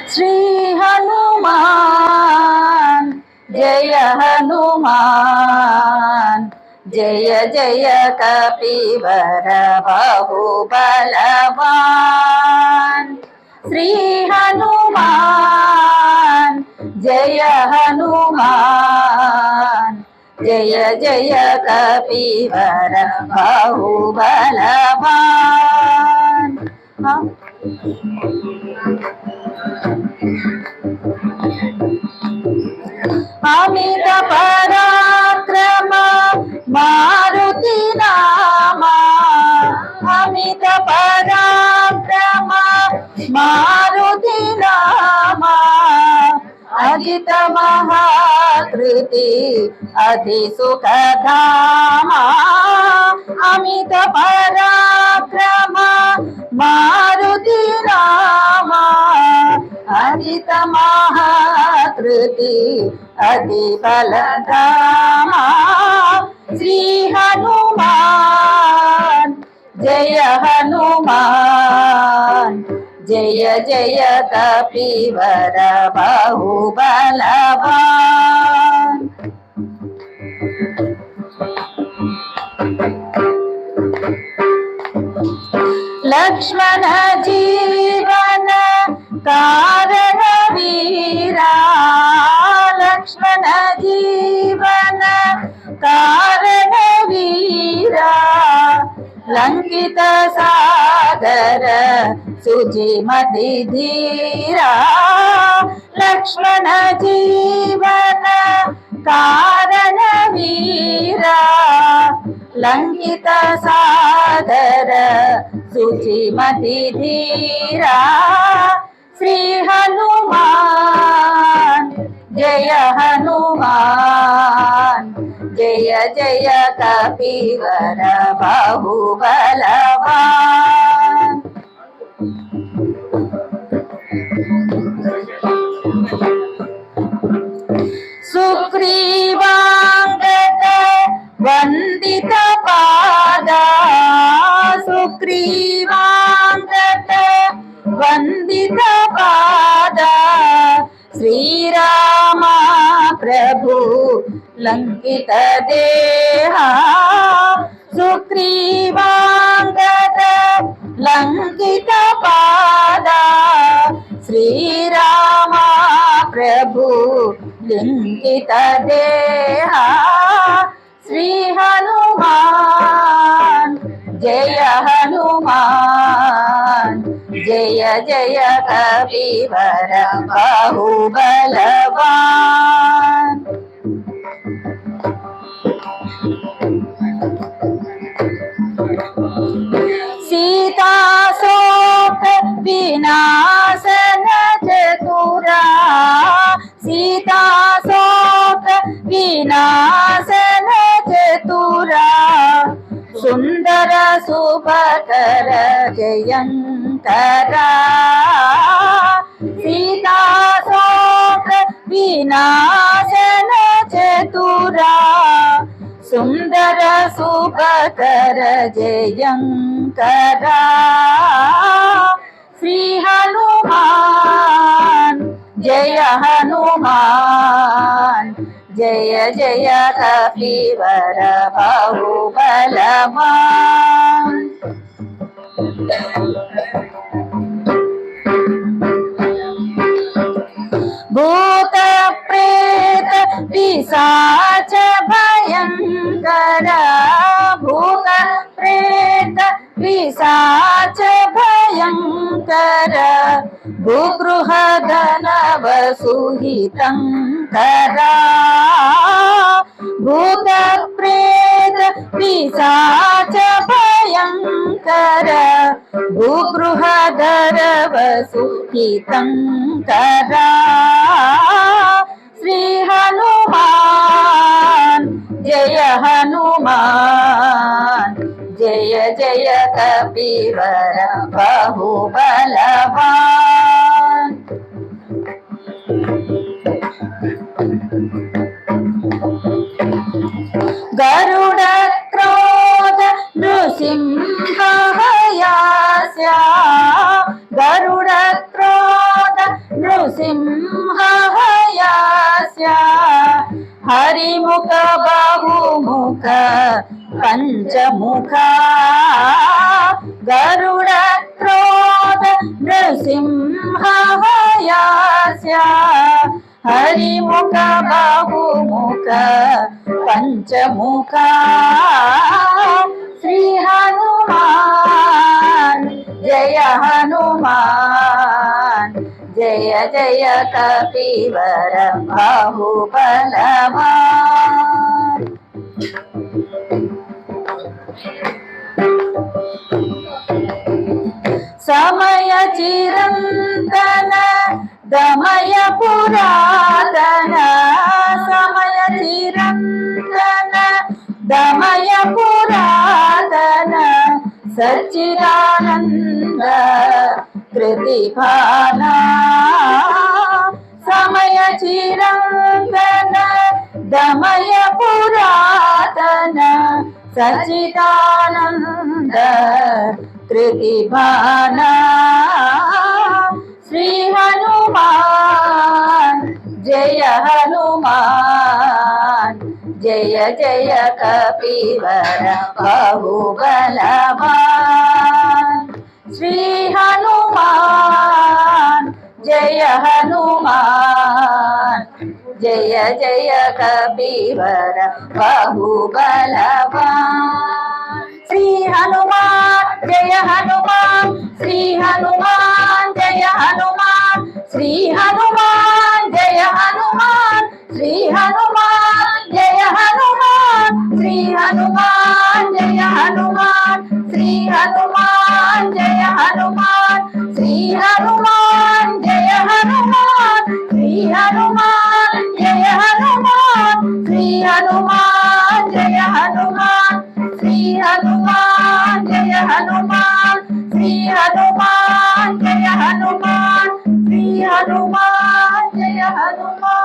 श्री हनुमान जय हनुमान जय जय कपिवर बाहुबलवान। श्री हनुमान जय हनुमान जय जय कपिवर बाहुबलवान। अमित पराक्रम मारुति नामा, अमित पराक्रम मारुति नामा, अजित महाकृति अति सुखधामा। अमित पराक्रम मारुति नामा, अजित महाकृति अति बलधामा। श्री हनुमान जय हनुमान जय जय कपिवर बाहुबलवान। लक्ष्मण जीवन कारण वीरा, लक्ष्मण जीवन कारण वीरा, लंकित सागर सुजिमति धीरा। लक्ष्मण जीवन कारण वीरा, लंकित सागर सुजिमति धीरा। श्री हनुमान जय हनुमान जय जय कपिवर बाहुबलवान। सुग्रीवांगद वंदित पादा, सुग्रीवांगद वंदित पादा, श्रीरामा प्रभु लंकित देहा। सुग्रीवांगद लंकित पादा, श्रीरामा प्रभु लंकित देहा। श्री हनुमान जय हनुमान जय जय कपिवर बाहुबलवान। सीता शोक विनाशन चतुरा, सीता शोक विनाशन चतुरा, सुंदर सुभकर जयंकरा। सीता शोक विनाशन चतुरा, सुंदर सुभकर जयंकरा। श्री हनुमान जय हनुमान जय जय कपिवर बाहुबलवान। भूत प्रेत पिशाच भयंकर, भूत प्रेत पिशाच भयंकर, भूगृह धन वसुहितंकरा। भूत प्रेत पिशाच भयंकर, भूगृह धर वसुहितंकरा। श्री हनुमान जय हनुमान जय जय कपिवर बाहुबलवान। गरुड़ क्रोध नृसिंहयास्य, गरुड़ क्रोध नृसिंहयास्य हरिमुख बहुमुख पंचमुखा गरुड क्रोध नृसिंहयास्य हरिमुख बहुमुख पंचमुखा श्री हनुमान जय हनुमान जय जय कपीवर बाहुबलवान। समय चिरंतन दमय पुरातन समय चिरंतन दमय पुरातन सच्चिदानंद कृतिभाना समय चिरंतन दमय पुरातन सच्चिदानंद कृतिभाना श्री हनुमान जय हनुमान जय जय कपीवर बाहुबलवान। श्री हनुमान जय हनुमान जय जय कपीवर बाहुबलवान। श्री हनुमान जय हनुमान श्री हनुमान जय हनुमान श्री हनुमान जय हनुमान श्री हनुमान जय हनुमान श्री हनुमान जय हनुमान श्री हनुमान जय हनुमान श्री हनुमान जय हनुमान श्री हनुमान जय हनुमान श्री हनुमान जय हनुमान श्री हनुमान जय हनुमान श्री हनुमान जय हनुमान श्री हनुमान जय हनुमान।